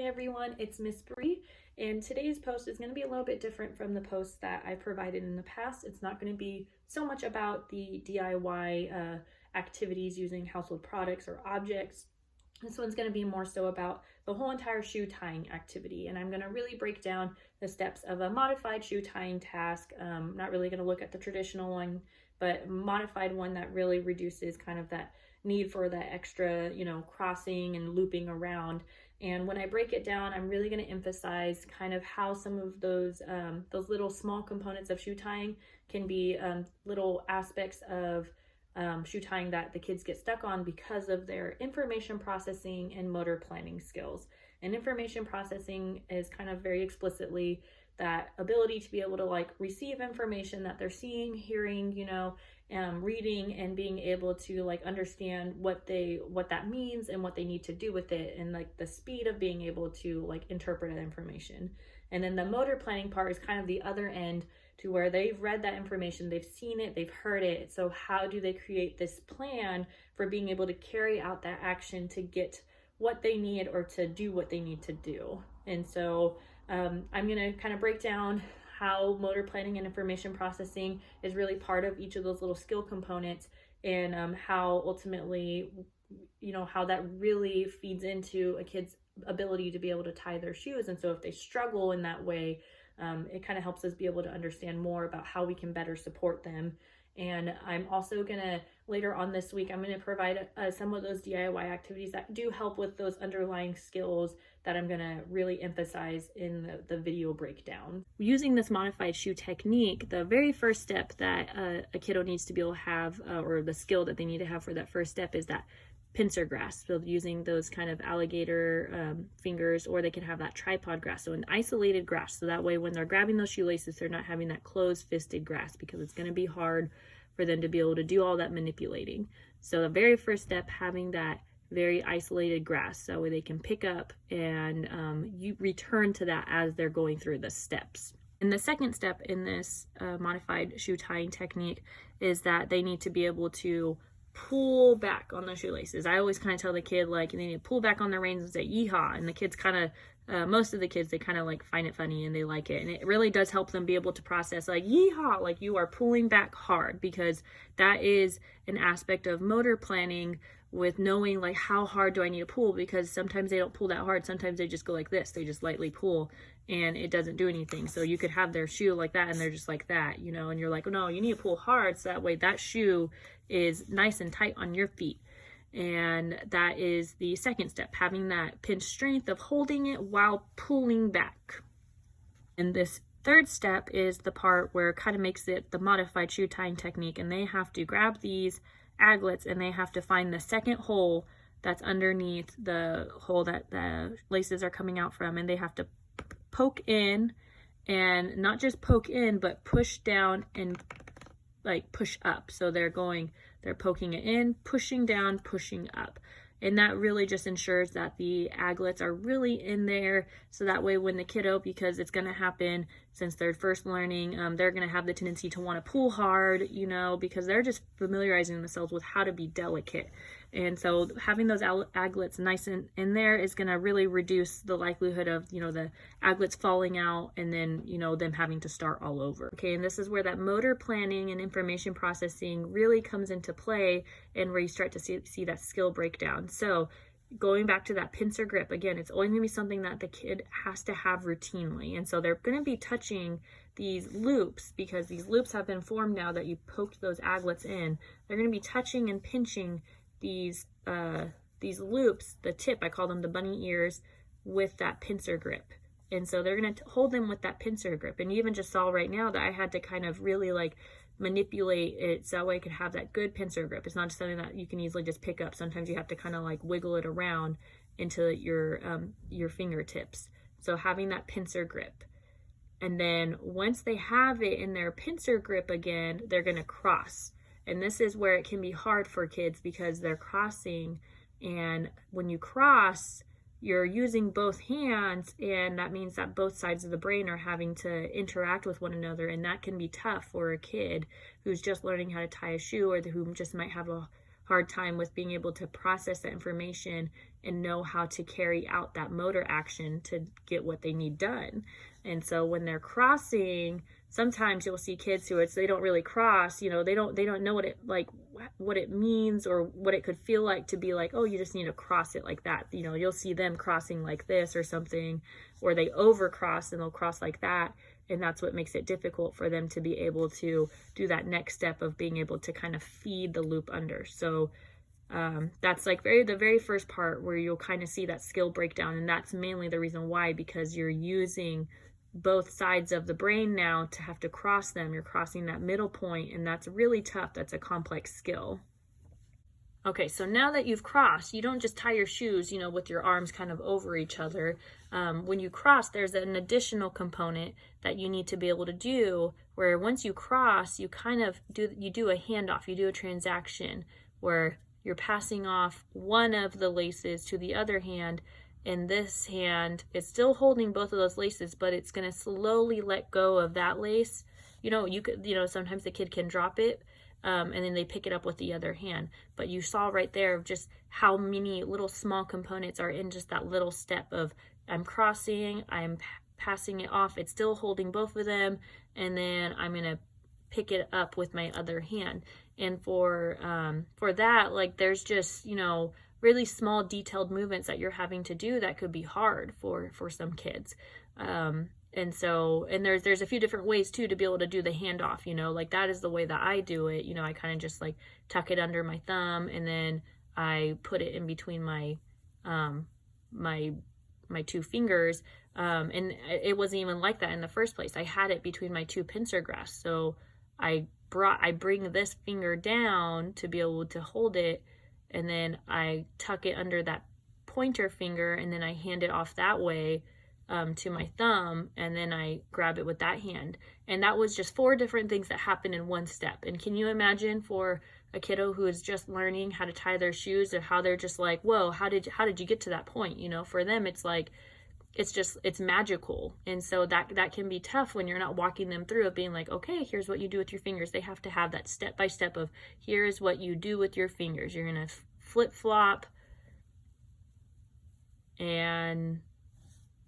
everyone, it's Miss Bree, and today's post is going to be a little bit different from the posts that I provided in the past. It's not going to be so much about the DIY activities using household products or objects. This one's going to be more so about the whole entire shoe tying activity, and I'm going to really break down the steps of a modified shoe tying task. Not really going to look at the traditional one, but a modified one that really reduces kind of that need for that extra, crossing and looping around. And when I break it down, I'm really going to emphasize kind of how some of those little small components of shoe tying can be little aspects of shoe tying that the kids get stuck on because of their information processing and motor planning skills. And information processing is kind of very explicitly that ability to be able to receive information that they're seeing, hearing, reading, and being able to understand what that means and what they need to do with it, and the speed of being able to interpret that information. And then the motor planning part is kind of the other end, to where they've read that information, they've seen it, they've heard it. So how do they create this plan for being able to carry out that action to get what they need or to do what they need to do? And so I'm going to kind of break down how motor planning and information processing is really part of each of those little skill components, and how ultimately, how that really feeds into a kid's ability to be able to tie their shoes. And so if they struggle in that way, it kind of helps us be able to understand more about how we can better support them. And I'm also gonna, later on this week, I'm gonna provide some of those DIY activities that do help with those underlying skills that I'm gonna really emphasize in the video breakdown. Using this modified shoe technique, the very first step that a kiddo needs to be able to have, or the skill that they need to have for that first step, is that pincer grasp. So using those kind of alligator fingers, or they can have that tripod grasp, so an isolated grasp, so that way when they're grabbing those shoelaces, they're not having that closed fisted grasp, because it's going to be hard for them to be able to do all that manipulating. So the very first step, having that very isolated grasp, so they can pick up and you return to that as they're going through the steps. And the second step in this modified shoe tying technique is that they need to be able to pull back on the shoelaces. I always kind of tell the kid, they need to pull back on their reins and say yeehaw, and the kids kind of most of the kids, they kind of find it funny and they like it, and it really does help them be able to process yeehaw, you are pulling back hard, because that is an aspect of motor planning, with knowing how hard do I need to pull, because sometimes they don't pull that hard, sometimes they just go like this, they just lightly pull and it doesn't do anything. So you could have their shoe like that and they're just like that, and you're like, oh, no, you need to pull hard, so that way that shoe is nice and tight on your feet. And that is the second step, having that pinch strength of holding it while pulling back. And this third step is the part where it kind of makes it the modified shoe tying technique, and they have to grab these aglets and they have to find the second hole that's underneath the hole that the laces are coming out from, and they have to poke in, and not just poke in, but push down and push up. So they're poking it in, pushing down, pushing up. And that really just ensures that the aglets are really in there, so that way when the kiddo, because it's going to happen since they're first learning, they're going to have the tendency to want to pull hard, because they're just familiarizing themselves with how to be delicate. And so having those aglets nice and in there is going to really reduce the likelihood of, the aglets falling out and then, them having to start all over. Okay, and this is where that motor planning and information processing really comes into play, and where you start to see that skill breakdown. So going back to that pincer grip, again, it's only going to be something that the kid has to have routinely. And so they're going to be touching these loops, because these loops have been formed now that you poked those aglets in. They're going to be touching and pinching these loops, the tip, I call them the bunny ears, with that pincer grip. And so they're going to hold them with that pincer grip. And you even just saw right now that I had to kind of really manipulate it so that way I could have that good pincer grip. It's not just something that you can easily just pick up. Sometimes you have to kind of wiggle it around into your fingertips. So having that pincer grip. And then once they have it in their pincer grip again, they're going to cross. And this is where it can be hard for kids, because they're crossing, and when you cross, you're using both hands, and that means that both sides of the brain are having to interact with one another, and that can be tough for a kid who's just learning how to tie a shoe, or who just might have a hard time with being able to process that information and know how to carry out that motor action to get what they need done. And so when they're crossing, sometimes you'll see kids who they don't really cross, they don't know what it means or what it could feel like to be like, oh, you just need to cross it like that. You'll see them crossing like this or something, or they overcross and they'll cross like that. And that's what makes it difficult for them to be able to do that next step of being able to kind of feed the loop under. So that's like the very first part where you'll kind of see that skill breakdown. And that's mainly the reason why, because you're using both sides of the brain now to have to cross them. You're crossing that middle point, and that's really tough. That's a complex skill. Okay, so now that you've crossed, you don't just tie your shoes, with your arms kind of over each other. When you cross, there's an additional component that you need to be able to do, where once you cross, you kind of do a handoff, you do a transaction where you're passing off one of the laces to the other hand, and this hand is still holding both of those laces, but it's going to slowly let go of that lace. Sometimes the kid can drop it, and then they pick it up with the other hand. But you saw right there just how many little small components are in just that little step of I'm crossing, I'm passing it off, it's still holding both of them, and then I'm going to pick it up with my other hand. And for that, like, there's just, really small detailed movements that you're having to do that could be hard for some kids. And there's a few different ways too to be able to do the handoff, like that is the way that I do it. I kind of just like tuck it under my thumb, and then I put it in between my two fingers. And it wasn't even like that in the first place. I had it between my two pincer grasps. So I bring this finger down to be able to hold it, and then I tuck it under that pointer finger, and then I hand it off that way to my thumb, and then I grab it with that hand. And that was just 4 different things that happened in one step. And can you imagine for a kiddo who is just learning how to tie their shoes, or how they're just like, whoa, how did you get to that point? For them, it's like, it's magical. And so that can be tough when you're not walking them through it, being like, okay, here's what you do with your fingers. They have to have that step by step of, here is what you do with your fingers. You're going to flip flop, and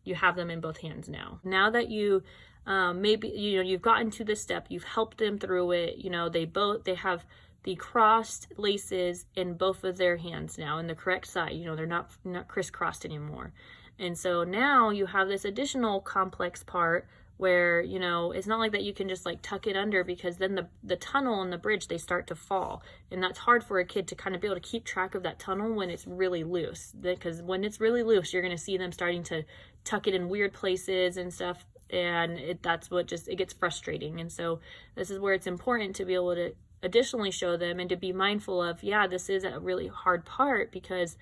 you have them in both hands now. Now that you you've gotten to this step, you've helped them through it. They have the crossed laces in both of their hands now in the correct side. They're not crisscrossed anymore. And so now you have this additional complex part where, it's not like that you can just like tuck it under, because then the tunnel and the bridge, they start to fall. And that's hard for a kid to kind of be able to keep track of that tunnel when it's really loose. Because when it's really loose, you're going to see them starting to tuck it in weird places and stuff. And it gets frustrating. And so this is where it's important to be able to additionally show them and to be mindful of, this is a really hard part, because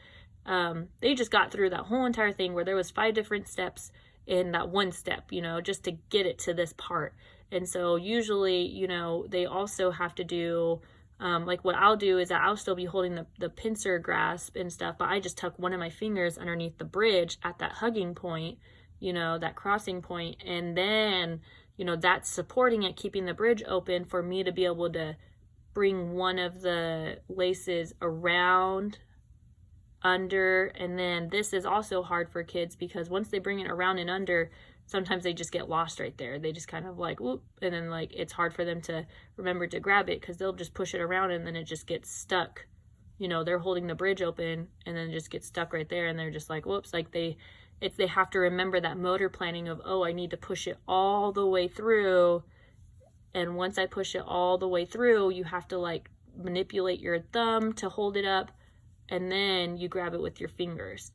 they just got through that whole entire thing where there was 5 different steps in that one step, just to get it to this part. And so usually, they also have to do, like what I'll do is that I'll still be holding the pincer grasp and stuff, but I just tuck one of my fingers underneath the bridge at that hugging point, that crossing point. And then, that's supporting it, keeping the bridge open for me to be able to bring one of the laces around under. And then this is also hard for kids, because once they bring it around and under, sometimes they just get lost right there. They just kind of like, whoop, and then like it's hard for them to remember to grab it, because they'll just push it around and then it just gets stuck. They're holding the bridge open and then it just gets stuck right there, and they're just like, whoops, like they have to remember that motor planning of, oh, I need to push it all the way through. And once I push it all the way through, you have to like manipulate your thumb to hold it up, and then you grab it with your fingers.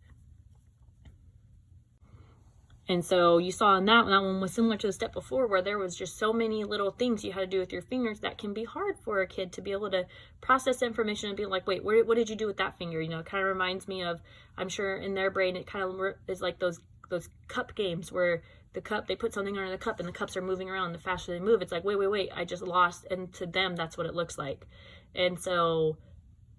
And so you saw in that one was similar to the step before, where there was just so many little things you had to do with your fingers that can be hard for a kid to be able to process information and be like, wait, what did you do with that finger? It kind of reminds me of, I'm sure in their brain, it kind of is like those cup games where the cup, they put something under the cup and the cups are moving around. The faster they move, it's like, wait, I just lost. And to them, that's what it looks like. And so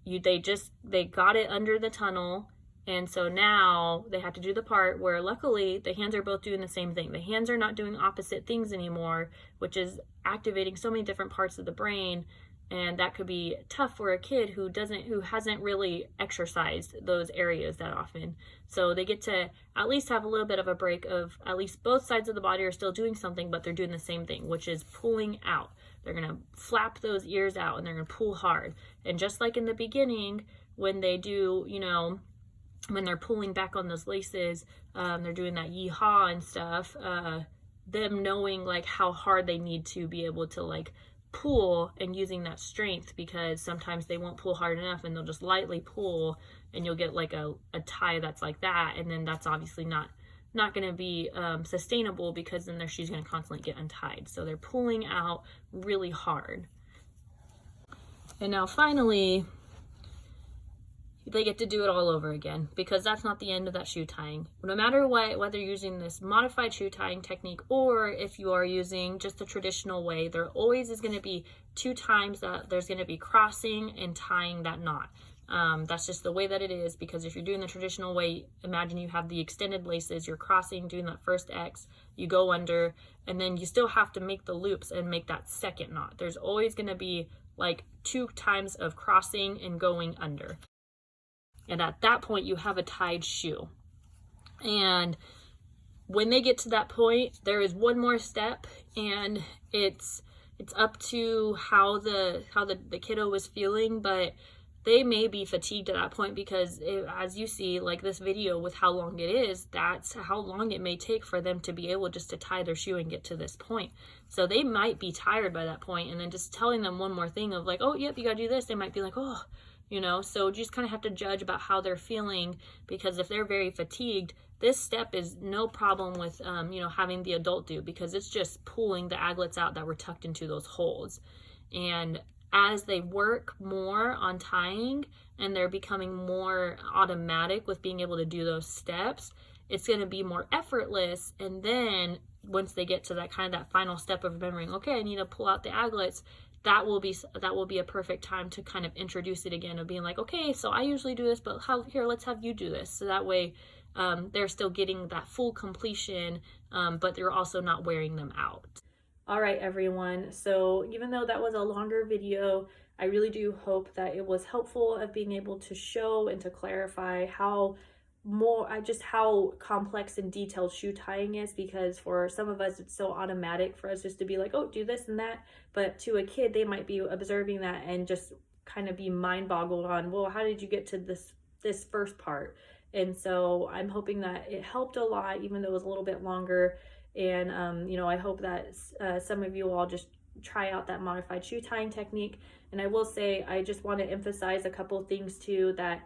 they got it under the tunnel, and so now they have to do the part where luckily the hands are both doing the same thing. The hands are not doing opposite things anymore, which is activating so many different parts of the brain And that could be tough for a kid who hasn't really exercised those areas that often. So they get to at least have a little bit of a break of at least both sides of the body are still doing something, but they're doing the same thing, which is pulling out. They're going to flap those ears out and they're going to pull hard. And just like in the beginning, when they do, when they're pulling back on those laces, they're doing that yee-haw and stuff, them knowing like how hard they need to be able to like pull and using that strength, because sometimes they won't pull hard enough and they'll just lightly pull and you'll get like a tie that's like that, and then that's obviously not going to be sustainable, because then their shoe's going to constantly get untied. So they're pulling out really hard. And now finally they get to do it all over again, because that's not the end of that shoe tying. No matter what, whether you're using this modified shoe tying technique or if you are using just the traditional way, there always is going to be 2 times that there's going to be crossing and tying that knot. That's just the way that it is, because if you're doing the traditional way, imagine you have the extended laces, you're crossing, doing that first X, you go under, and then you still have to make the loops and make that second knot. There's always going to be like 2 times of crossing and going under. And at that point, you have a tied shoe. And when they get to that point, there is one more step, and it's up to how the kiddo is feeling, but they may be fatigued at that point, because as you see, like this video with how long it is, that's how long it may take for them to be able just to tie their shoe and get to this point. So they might be tired by that point, and then just telling them one more thing of like, oh, yep, you gotta do this, they might be like, oh, so just kind of have to judge about how they're feeling, because if they're very fatigued, this step is no problem with, having the adult do, because it's just pulling the aglets out that were tucked into those holes. And as they work more on tying and they're becoming more automatic with being able to do those steps, it's going to be more effortless. And then once they get to that final step of remembering, okay, I need to pull out the aglets, that will be a perfect time to kind of introduce it again, of being like, okay, so I usually do this, but let's have you do this. So that way they're still getting that full completion, but they're also not wearing them out. All right, everyone. So even though that was a longer video, I really do hope that it was helpful of being able to show and to clarify how complex and detailed shoe tying is, because for some of us it's so automatic for us just to be like, oh, do this and that, but to a kid they might be observing that and just kind of be mind boggled on, well, how did you get to this first part? And so I'm hoping that it helped a lot, even though it was a little bit longer. And I hope that some of you all just try out that modified shoe tying technique. And I will say, I just want to emphasize a couple of things too, that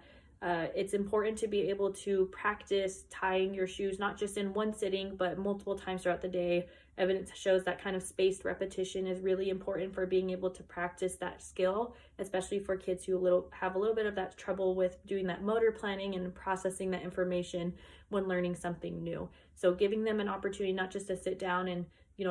it's important to be able to practice tying your shoes, not just in one sitting, but multiple times throughout the day. Evidence shows that kind of spaced repetition is really important for being able to practice that skill, especially for kids who have a little bit of that trouble with doing that motor planning and processing that information when learning something new. So giving them an opportunity not just to sit down and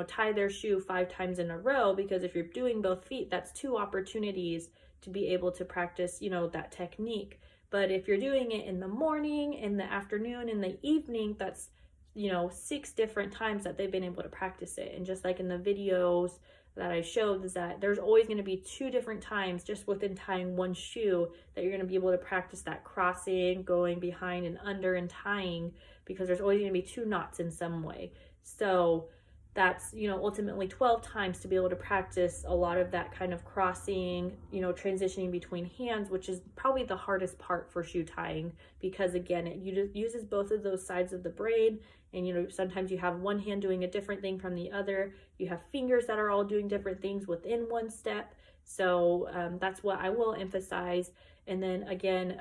tie their shoe 5 times in a row, because if you're doing both feet, that's 2 opportunities to be able to practice that technique. But if you're doing it in the morning, in the afternoon, in the evening, that's 6 different times that they've been able to practice it. And just like in the videos that I showed, is that there's always going to be 2 different times just within tying one shoe that you're going to be able to practice that crossing, going behind and under, and tying, because there's always going to be 2 knots in some way. So that's ultimately 12 times to be able to practice a lot of that kind of crossing, transitioning between hands, which is probably the hardest part for shoe tying, because again, it uses both of those sides of the brain. And sometimes you have one hand doing a different thing from the other, you have fingers that are all doing different things within one step. So that's what I will emphasize. And then again,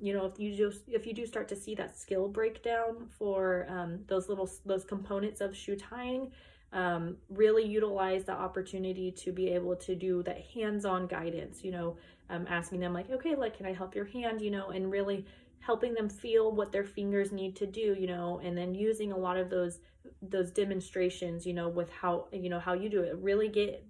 if you do start to see that skill breakdown for those components of shoe tying, really utilize the opportunity to be able to do that hands-on guidance, asking them like, okay, like, can I help your hand, and really helping them feel what their fingers need to do, and then using a lot of those demonstrations, with how you do it. Really get,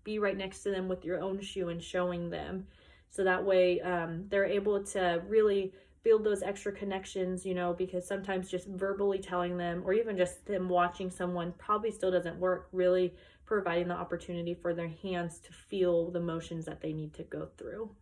be right next to them with your own shoe and showing them. So that way they're able to really build those extra connections, because sometimes just verbally telling them, or even just them watching someone, probably still doesn't work. Really providing the opportunity for their hands to feel the motions that they need to go through.